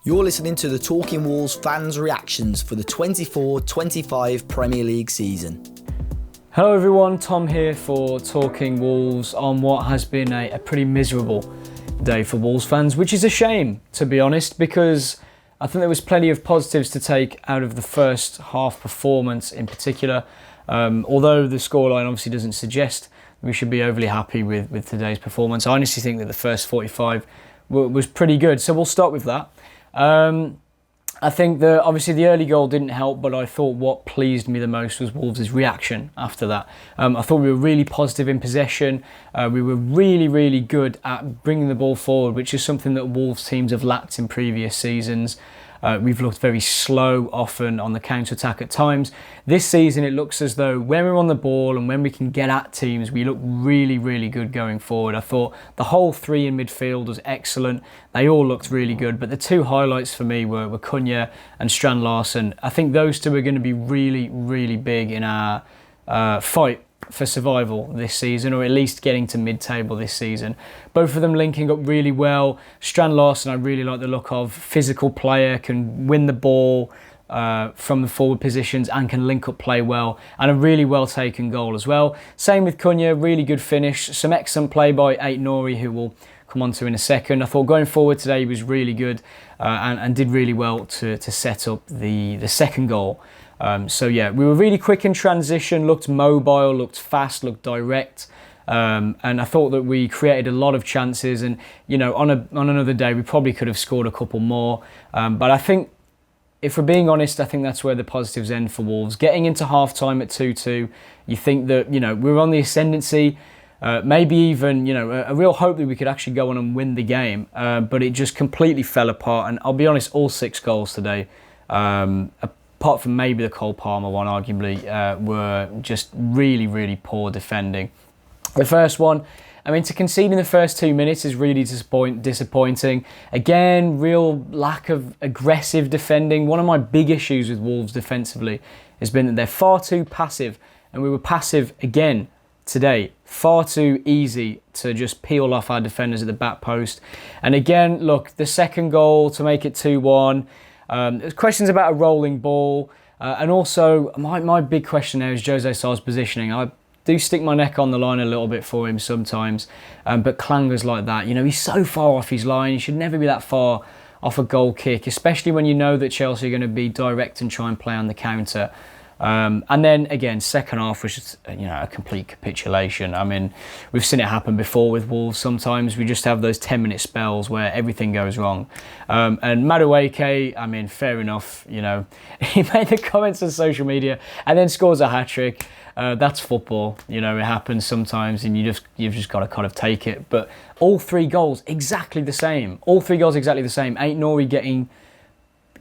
You're listening to the Talking Wolves fans' reactions for the 24-25 Premier League season. Hello everyone, Tom here for Talking Wolves on what has been a pretty miserable day for Wolves fans, which is a shame, to be honest, because I think there was plenty of positives to take out of the first half performance in particular. Although the scoreline obviously doesn't suggest we should be overly happy with today's performance, I honestly think that the first 45 was pretty good. So we'll start with that. I think that obviously the early goal didn't help, but I thought what pleased me the most was Wolves' reaction after that. I thought we were really positive in possession. We were really good at bringing the ball forward, which is something that Wolves teams have lacked in previous seasons. We've looked very slow often on the counter-attack at times. This season it looks as though when we're on the ball and when we can get at teams, we look really good going forward. I thought the whole three in midfield was excellent. They all looked really good, but the two highlights for me were Cunha and Strand Larsen. I think those two are going to be really big in our fight for survival this season, or at least getting to mid-table this season. Both of them linking up really well. Strand Larsen I really like the look of. Physical player, can win the ball from the forward positions and can link up play well, and a really well taken goal as well. Same with Cunha, really good finish. Some excellent play by Aït-Nouri, who we'll come on to in a second. I thought going forward today he was really good and did really well to set up the second goal. So yeah, we were really quick in transition, looked mobile, looked fast, looked direct. And I thought that we created a lot of chances, and you know, on another day we probably could have scored a couple more. But I think, if we're being honest, I think that's where the positives end for Wolves. Getting into half-time at 2-2, you think that, you know, we're on the ascendancy, maybe even, you know, a real hope that we could actually go on and win the game. But it just completely fell apart, and I'll be honest, all 6 goals today, apart from maybe the Cole Palmer one, arguably, were just really poor defending. The first one, I mean, to concede in the first 2 minutes is really disappointing. Again, real lack of aggressive defending. One of my big issues with Wolves defensively has been that they're far too passive, and we were passive again today. Far too easy to just peel off our defenders at the back post. And again, look, the second goal to make it 2-1, there's questions about a rolling ball, and also my big question there is Jose Sá's positioning. I do stick my neck on the line a little bit for him sometimes, but clangers like that, you know, he's so far off his line. He should never be that far off a goal kick, especially when you know that Chelsea are going to be direct and try and play on the counter. And then again, second half was just, you know, a complete capitulation. I mean, we've seen it happen before with Wolves. Sometimes we just have those 10-minute spells where everything goes wrong. And Madueke, I mean, fair enough, you know, he made the comments on social media and then scores a hat-trick. That's football, you know, it happens sometimes, and you've just got to kind of take it. But all 3 goals exactly the same. All 3 goals exactly the same. Aït-Nouri getting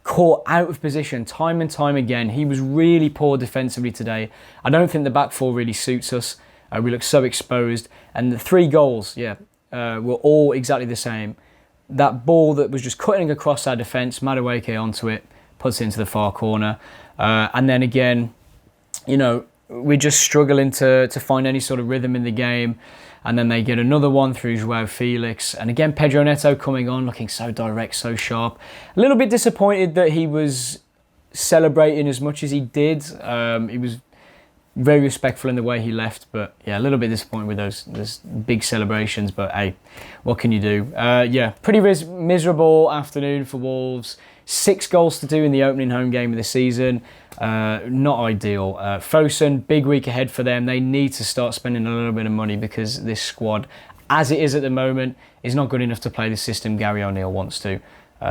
caught out of position time and time again. He was really poor defensively today. I don't think the back four really suits us. We look so exposed, and the 3 goals, were all exactly the same. That ball that was just cutting across our defence, Madueke onto it, puts it into the far corner, and then again, you know, we're just struggling to find any sort of rhythm in the game. And then they get another one through João Felix. And again, Pedro Neto coming on, looking so direct, so sharp. A little bit disappointed that he was celebrating as much as he did. He was very respectful in the way he left. But yeah, a little bit disappointed with those big celebrations. But hey, what can you do? Pretty miserable afternoon for Wolves. 6 goals to do in the opening home game of the season. Not ideal. Fosun, big week ahead for them. They need to start spending a little bit of money, because this squad, as it is at the moment, is not good enough to play the system Gary O'Neill wants to.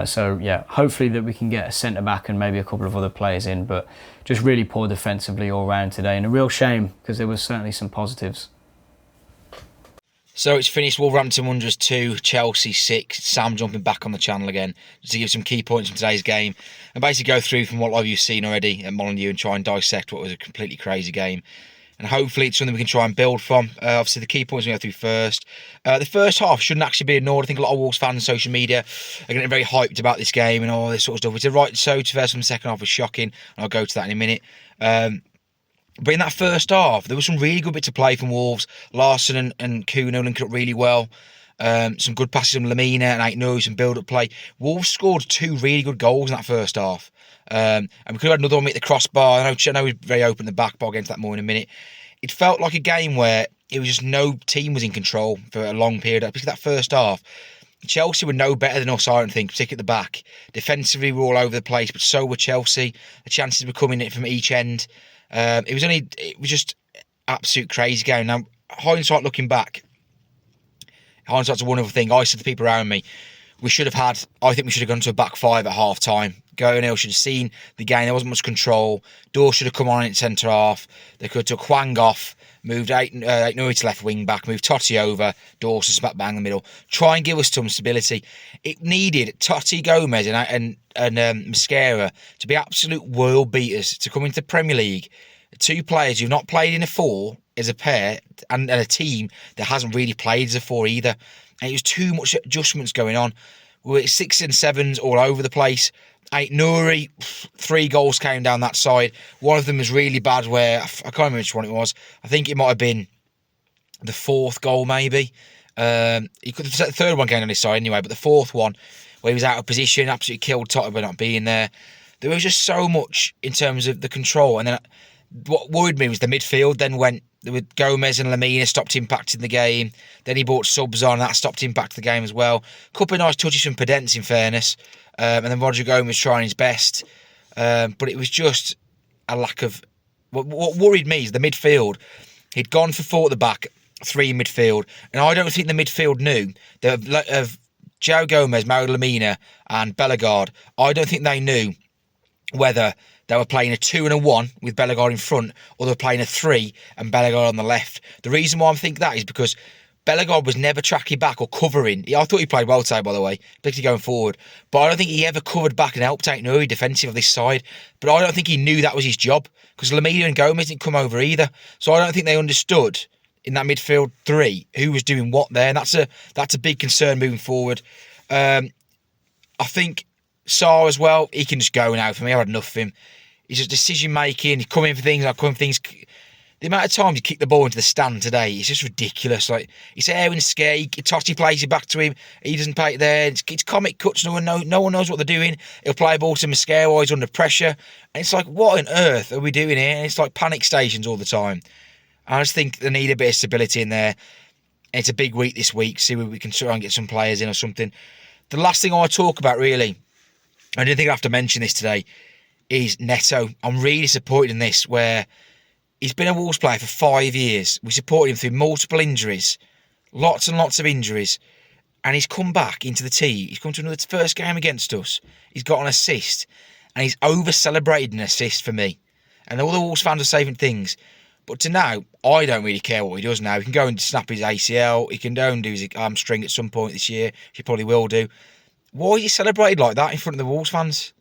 So yeah, hopefully that we can get a centre-back and maybe a couple of other players in, but just really poor defensively all round today, and a real shame, because there was certainly some positives. So it's finished. Wolverhampton Wanderers 2, Chelsea 6. Sam jumping back on the channel again to give some key points from today's game and basically go through from what you've seen already at Molineux and try and dissect what was a completely crazy game. And hopefully it's something we can try and build from. Obviously, the key points we go through first. The first half shouldn't actually be ignored. I think a lot of Wolves fans on social media are getting very hyped about this game and all this sort of stuff. Which is right. So to first from the second half was shocking, and I'll go to that in a minute. But in that first half, there was some really good bits of play from Wolves. Larsen and Kuno linked up really well. Some good passes from Lamina and Neto, some build-up play. Wolves scored 2 really good goals in that first half. And we could have had another one at the crossbar. I know we were very open the back, but I'll get into that more in a minute. It felt like a game where it was just no team was in control for a long period. Because that first half, Chelsea were no better than us, I don't think, particularly at the back. Defensively, we were all over the place, but so were Chelsea. The chances were coming in from each end. It was just absolute crazy game. Now, hindsight looking back, hindsight's a wonderful thing. I said to people around me, I think we should have gone to a back five at half time. O'Neill should have seen the game. There wasn't much control. Dawes should have come on in centre half. They could have took Hwang off, moved Aït-Nouri to left wing back, moved Totti over, Dawes to smack bang in the middle. Try and give us some stability. It needed Totti, Gomez and Mosquera to be absolute world beaters to come into the Premier League. 2 players who've not played in a 4 as a pair and a team that hasn't really played as a 4 either. And it was too much adjustments going on. We were at 6s and 7s all over the place. Aït-Nouri, 3 goals came down that side. One of them was really bad where, I can't remember which one it was. I think it might have been the 4th goal maybe. The 3rd one came on his side anyway, but the 4th one where he was out of position, absolutely killed Totti by not being there. There was just so much in terms of the control. And then what worried me was the midfield then went with Gomez and Lamina stopped impacting the game. Then he brought subs on, that stopped impacting the game as well. Couple of nice touches from Podence in fairness. And then Roger Gomez trying his best. But it was just a lack of... What worried me is the midfield. He'd gone for 4 at the back, 3 in midfield. And I don't think the midfield knew that of Joe Gomez, Mario Lamina and Bellegarde, I don't think they knew whether they were playing a 2 and a 1 with Bellegarde in front, or they were playing a 3 and Bellegarde on the left. The reason why I think that is because Bellegarde was never tracking back or covering. I thought he played well today, by the way, particularly going forward. But I don't think he ever covered back and helped Aït-Nouri defensive of this side. But I don't think he knew that was his job, because Lamina and Gomez didn't come over either. So I don't think they understood in that midfield 3 who was doing what there. And that's a big concern moving forward. I think Sarr as well, he can just go now for me. I've had enough of him. He's just decision making. He's coming for things. The amount of times he kicked the ball into the stand today, it's just ridiculous. Like, he's airing scare. Totti plays it back to him. He doesn't play it there. It's comic cuts. No one knows what they're doing. He'll play a ball to Mosquera while he's under pressure. And it's like, what on earth are we doing here? And it's like panic stations all the time. I just think they need a bit of stability in there. And it's a big week this week. See where we can try and get some players in or something. The last thing I want to talk about, really, I didn't think I'd have to mention this today, is Neto. I'm really disappointed in this, where he's been a Wolves player for 5 years. We supported him through multiple injuries, lots and lots of injuries, and he's come back into the team. He's come to another first game against us. He's got an assist, and he's over-celebrated an assist for me. And all the Wolves fans are saving things. But to now, I don't really care what he does now. He can go and snap his ACL. He can go and do his hamstring at some point this year. He probably will do. Why is he celebrated like that in front of the Wolves fans?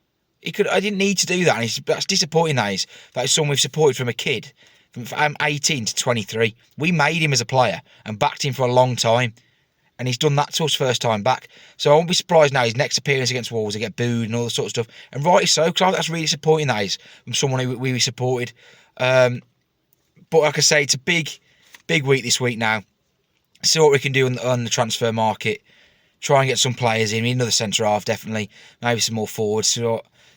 I didn't need to do that. And that's disappointing, that is. That is someone we've supported from a kid, from 18 to 23. We made him as a player and backed him for a long time. And he's done that to us first time back. So I won't be surprised now his next appearance against Wolves, they get booed and all that sort of stuff. And rightly so, because I think that's really disappointing, that is, from someone who we supported. But like I say, it's a big week this week now. See what we can do on the transfer market. Try and get some players in. We need another centre half, definitely. Maybe some more forwards.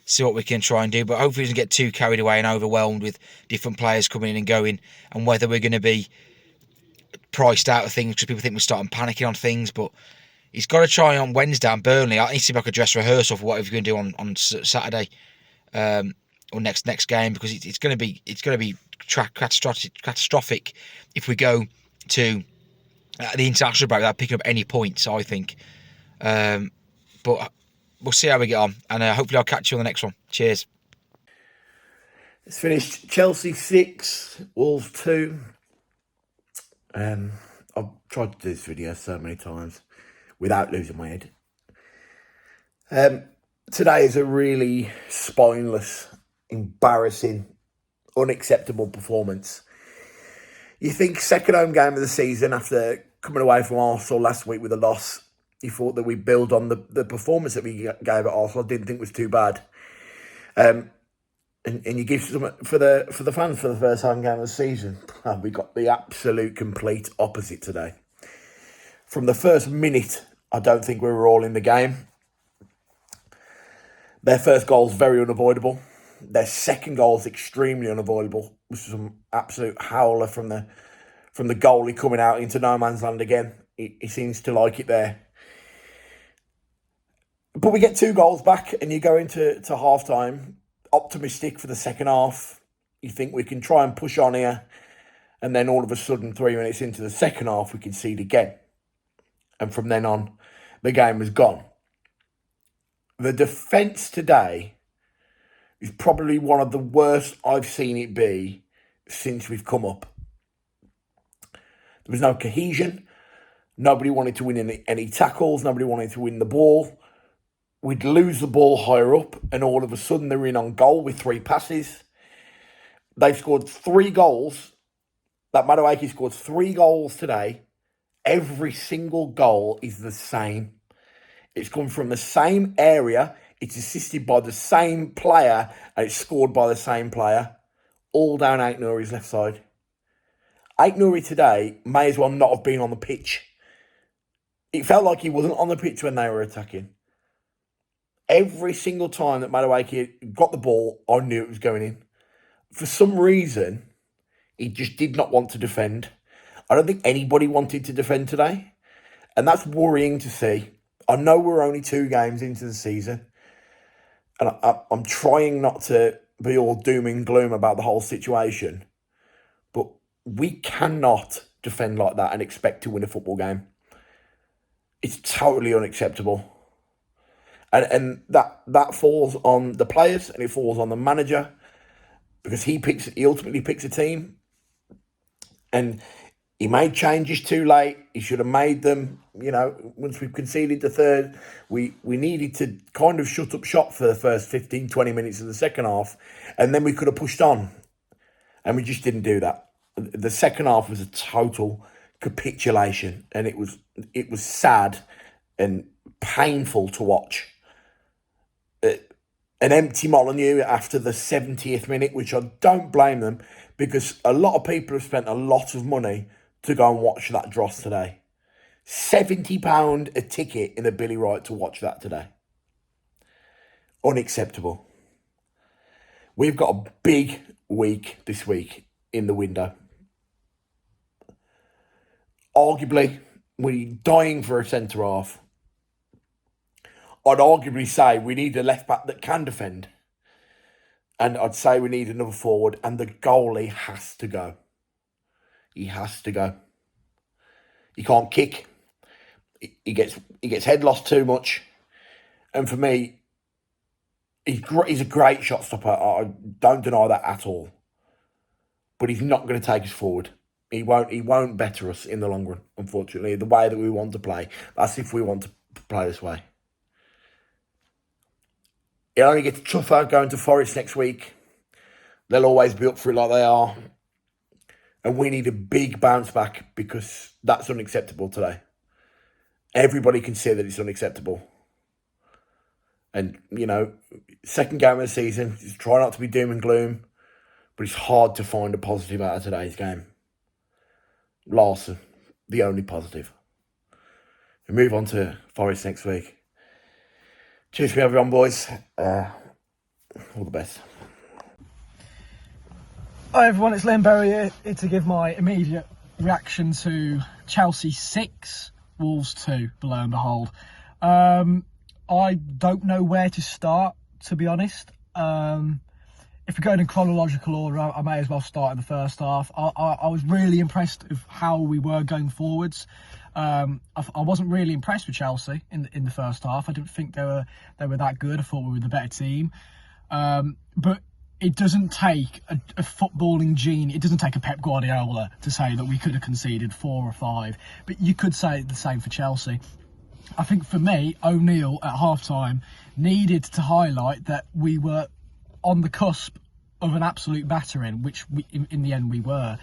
See what we can try and do. But hopefully we doesn't get too carried away and overwhelmed with different players coming in and going, and whether we're going to be priced out of things because people think we're starting panicking on things. But he's got to try on Wednesday on Burnley. I need to see if I could dress rehearsal for whatever we're going to do on Saturday or next game, because it's going to be catastrophic if we go to the international break without picking up any points, I think. But we'll see how we get on, and hopefully I'll catch you on the next one. Cheers. It's finished Chelsea 6, Wolves 2. I've tried to do this video so many times without losing my head. Today is a really spineless, embarrassing, unacceptable performance. You think second home game of the season after coming away from Arsenal last week with a loss, you thought that we'd build on the performance that we gave at Arsenal. I didn't think was too bad. And you give some for the fans for the first home game of the season. We got the absolute complete opposite today. From the first minute, I don't think we were all in the game. Their first goal's very unavoidable. Their second goal's extremely unavoidable. This was an absolute howler from the goalie coming out into no man's land again. He seems to like it there. But we get 2 goals back and you go into half-time optimistic for the second half. You think we can try and push on here. And then all of a sudden, 3 minutes into the second half, we concede again. And from then on, the game was gone. The defence today is probably one of the worst I've seen it be since we've come up. There was no cohesion. Nobody wanted to win any tackles. Nobody wanted to win the ball. We'd lose the ball higher up, and all of a sudden they're in on goal with 3 passes. They've scored 3 goals. That Madueke scored 3 goals today. Every single goal is the same. It's come from the same area. It's assisted by the same player, and it's scored by the same player. All down Aït-Nouri's left side. Aït-Nouri today may as well not have been on the pitch. It felt like he wasn't on the pitch when they were attacking. Every single time that Madueke got the ball, I knew it was going in. For some reason, he just did not want to defend. I don't think anybody wanted to defend today. And that's worrying to see. I know we're only 2 games into the season. And I'm trying not to be all doom and gloom about the whole situation. But we cannot defend like that and expect to win a football game. It's totally unacceptable. And that falls on the players and it falls on the manager. Because he ultimately picks a team. And he made changes too late. He should have made them, once we've conceded the third. We needed to kind of shut up shop for the first 15, 20 minutes of the second half. And then we could have pushed on. And we just didn't do that. The second half was a total capitulation. And it was sad and painful to watch. An empty Molineux after the 70th minute, which I don't blame them, because a lot of people have spent a lot of money to go and watch that dross today. £70 a ticket in the Billy Wright to watch that today. Unacceptable. We've got a big week this week in the window. Arguably, we're dying for a centre-half. I'd arguably say we need a left-back that can defend. And I'd say we need another forward. And the goalie has to go. He has to go. He can't kick. He gets head lost too much. And for me, he's a great shot stopper. I don't deny that at all. But he's not going to take us forward. He won't better us in the long run, unfortunately. The way that we want to play. That's if we want to play this way. It only gets tougher going to Forest next week. They'll always be up for it like they are. And we need a big bounce back because that's unacceptable today. Everybody can see that it's unacceptable. And, second game of the season, just try not to be doom and gloom. But it's hard to find a positive out of today's game. Larson, the only positive. We move on to Forest next week. Cheers for everyone, boys. All the best. Hi everyone, it's Len Berry here to give my immediate reaction to Chelsea 6, Wolves 2, below and behold. I don't know where to start, to be honest. If we're going in chronological order, I may as well start in the first half. I was really impressed with how we were going forwards. I wasn't really impressed with Chelsea in the first half. I didn't think they were that good. I thought we were the better team. But it doesn't take a footballing genie. It doesn't take a Pep Guardiola to say that we could have conceded 4 or 5. But you could say the same for Chelsea. I think for me, O'Neill at half-time needed to highlight that we were on the cusp of an absolute battering, which in the end we were.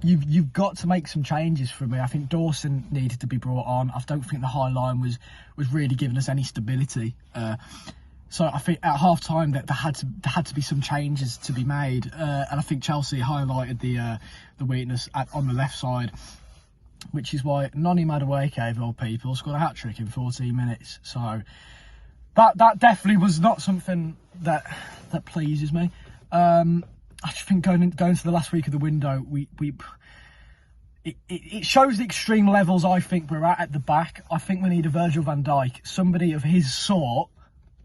You've got to make some changes for me. I think Dawson needed to be brought on. I don't think the high line was really giving us any stability. So I think at half time that there had to be some changes to be made. And I think Chelsea highlighted the weakness on the left side. which is why Noni Madueke, of all people, scored a hat-trick in 14 minutes. So that definitely was not something that pleases me. I just think going to the last week of the window, it shows the extreme levels I think we're at the back. I think we need a Virgil van Dijk, somebody of his sort,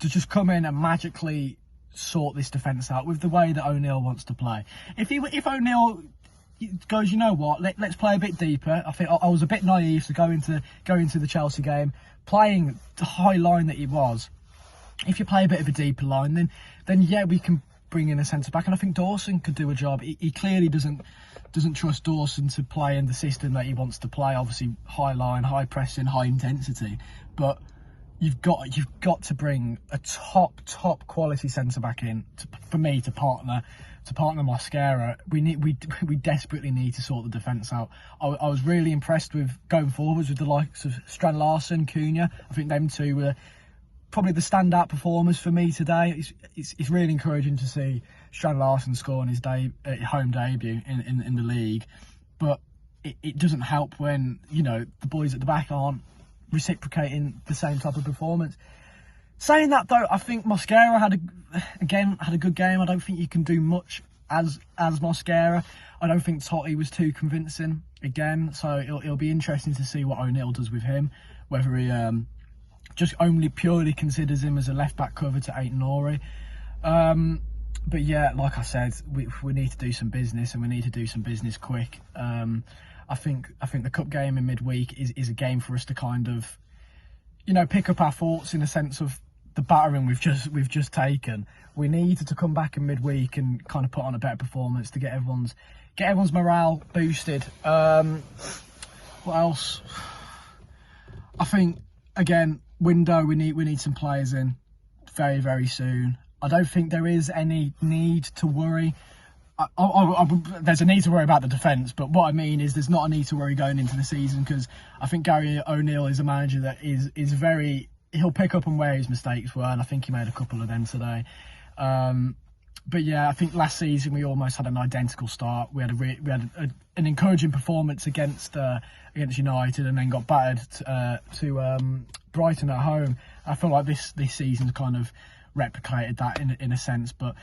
to just come in and magically sort this defence out with the way that O'Neill wants to play. If O'Neill goes, you know what, let's play a bit deeper. I think I was a bit naive to go into the Chelsea game playing the high line that he was. If you play a bit of a deeper line, then yeah, we can bring in a centre back, and I think Dawson could do a job. He clearly doesn't trust Dawson to play in the system that he wants to play. Obviously, high line, high pressing, high intensity, but you've got to bring a top quality centre back in for me to partner Mosquera. We desperately need to sort the defence out. I was really impressed with going forwards with the likes of Strand Larsen, Cunha. I think them two were probably the standout performers for me today. It's really encouraging to see Strand Larsen score on his home debut in the league, but it doesn't help when, you know, the boys at the back aren't reciprocating the same type of performance. Saying that though, I think Mosquera had a good game. I don't think you can do much as Mosquera. I don't think Totti was too convincing again, so it'll be interesting to see what O'Neill does with him, whether he just only purely considers him as a left back cover to Aiton Ori. But yeah, like I said, we need to do some business, and we need to do some business quick. I think the cup game in midweek is a game for us to kind of, you know, pick up our thoughts in the sense of the battering we've just taken. We need to come back in midweek and kind of put on a better performance to get everyone's morale boosted. What else? I think again, window, we need some players in very, very soon. I don't think there is any need to worry. There's a need to worry about the defence, but what I mean is there's not a need to worry going into the season, because I think Gary O'Neill is a manager that is very, he'll pick up on where his mistakes were, and I think he made a couple of them today. But yeah, I think last season we almost had an identical start. We had an encouraging performance against United, and then got battered to Brighton at home. I feel like this season's kind of replicated that in a sense. But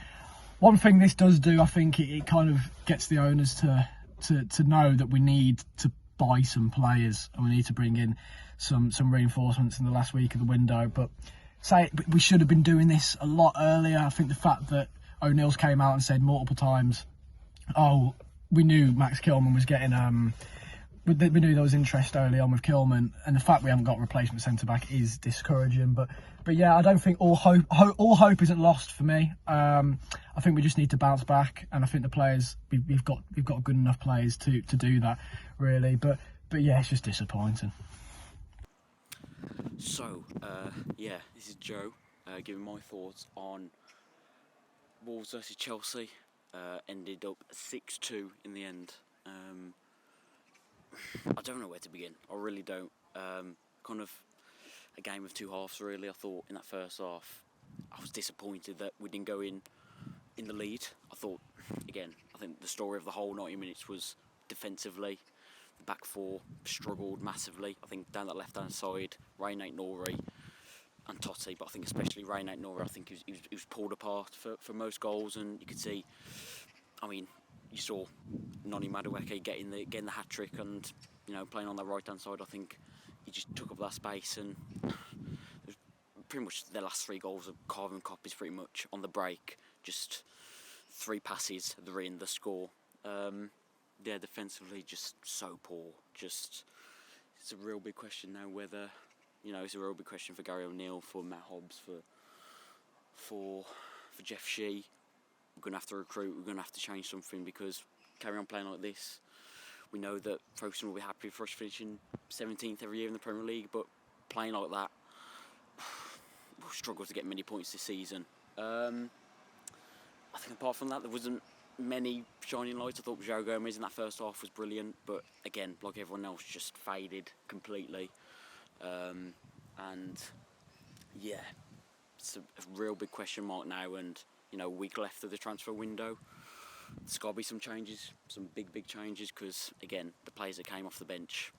one thing this does do, I think it kind of gets the owners to know that we need to buy some players, and we need to bring in some reinforcements in the last week of the window. But we should have been doing this a lot earlier. I think the fact that O'Neill's came out and said multiple times, "Oh, we knew Max Kilman was getting we knew there was interest early on with Kilman," and the fact we haven't got a replacement centre back is discouraging. But yeah, I don't think all hope isn't lost for me. I think we just need to bounce back, and I think the players we've got good enough players to do that, really. But yeah, it's just disappointing. So yeah, this is Joe giving my thoughts on Wolves versus Chelsea. Ended up 6-2 in the end. I don't know where to begin. I really don't. Kind of a game of two halves, really. I thought in that first half, I was disappointed that we didn't go in the lead. I thought, again, I think the story of the whole 90 minutes was defensively. The back four struggled massively. I think down that left-hand side, Rain Nori and Totti, but I think especially Rain Nori, I think he was pulled apart for most goals, and you could see, I mean, you saw Noni Madueke getting the hat trick, and you know, playing on the right hand side. I think he just took up that space, and it was pretty much the last three goals of carbon copies, pretty much on the break. Just three passes, they're in the score. Yeah, defensively just so poor. Just it's a real big question now whether, you know, it's a real big question for Gary O'Neill, for Matt Hobbs, for Jeff Shee. We're going to have to recruit, we're going to have to change something, because carry on playing like this, we know that Ferguson will be happy for us finishing 17th every year in the Premier League, but playing like that, we'll struggle to get many points this season. I think apart from that, there wasn't many shining lights. I thought João Gomez in that first half was brilliant, but again, like everyone else, just faded completely. And yeah, it's a real big question mark now, and you know, a week left of the transfer window. There's got to be some changes, some big changes, because again, the players that came off the bench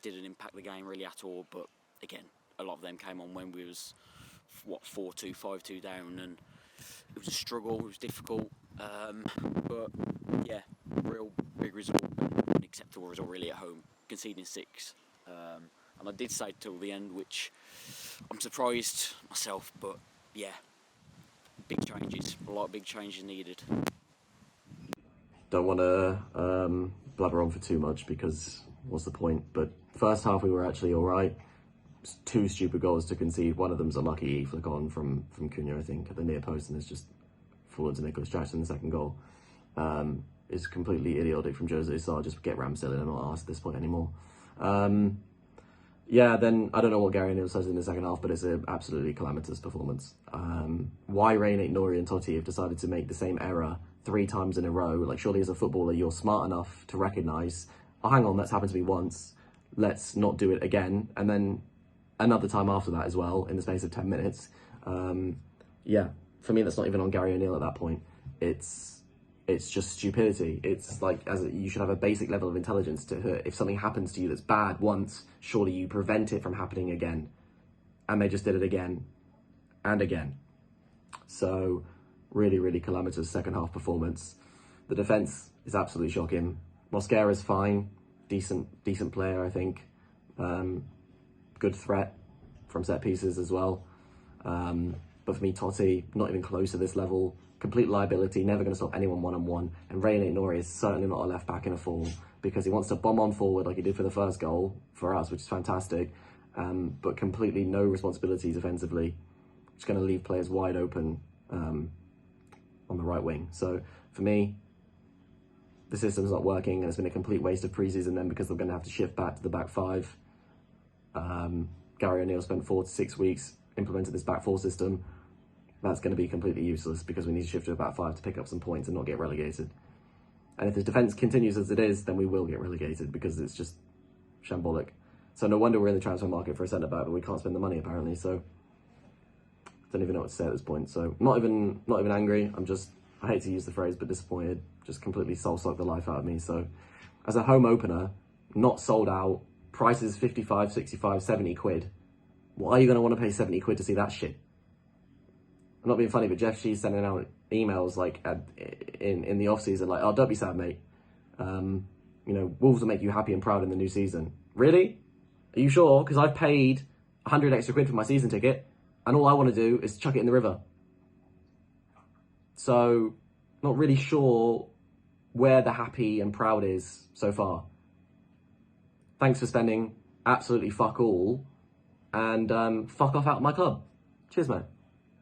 didn't impact the game really at all. But again, a lot of them came on when we was 4-2, 5-2 down, and it was a struggle. It was difficult, but yeah, real big result, an acceptable result really at home, conceding 6. And I did say till the end, which I'm surprised myself, but yeah, big changes, a lot of big changes needed. Don't want to blabber on for too much because what's the point? But first half we were actually all right. 2 stupid goals to concede. One of them's a lucky flick on from Cunha, I think, at the near post, and it's just fallen to Nicholas Jackson. The second goal is completely idiotic from Jose, so I'll just get Ramsdale in and not ask at this point anymore. Yeah, then I don't know what Gary O'Neill says in the second half, but it's an absolutely calamitous performance. Why Reina, Nori and Totti have decided to make the same error 3 times in a row? Like, surely as a footballer, you're smart enough to recognise, oh, hang on, that's happened to me once, let's not do it again. And then another time after that as well, in the space of 10 minutes. Yeah, for me, that's not even on Gary O'Neill at that point. It's just stupidity. It's like, you should have a basic level of intelligence to, if something happens to you that's bad once, surely you prevent it from happening again. And they just did it again and again. So really, really calamitous second half performance. The defence is absolutely shocking. Mosquera's fine, decent player, I think. Good threat from set pieces as well. But for me, Totti, not even close to this level. Complete liability, never going to stop anyone one-on-one. And Reina Nori is certainly not a left-back in a fall because he wants to bomb on forward like he did for the first goal for us, which is fantastic, but completely no responsibility defensively. Just going to leave players wide open on the right wing. So for me, the system's not working, and it's been a complete waste of pre-season then because they're going to have to shift back to the back 5. Gary O'Neill spent 4 to 6 weeks implementing this back 4 system. That's going to be completely useless because we need to shift to a back 5 to pick up some points and not get relegated. And if the defence continues as it is, then we will get relegated because it's just shambolic. So no wonder we're in the transfer market for a centre-back, but we can't spend the money apparently. So I don't even know what to say at this point. So not even angry. I hate to use the phrase, but disappointed. Just completely soul-sucked the life out of me. So as a home opener, not sold out, prices 55, 65, 70 quid. Why are you going to want to pay 70 quid to see that shit? I'm not being funny, but Jeff Shee's sending out emails like in the off season, like, "Oh, don't be sad, mate. Wolves will make you happy and proud in the new season." Really? Are you sure? Because I've paid 100 extra quid for my season ticket, and all I want to do is chuck it in the river. So, not really sure where the happy and proud is so far. Thanks for spending absolutely fuck all, and fuck off out of my club. Cheers, mate.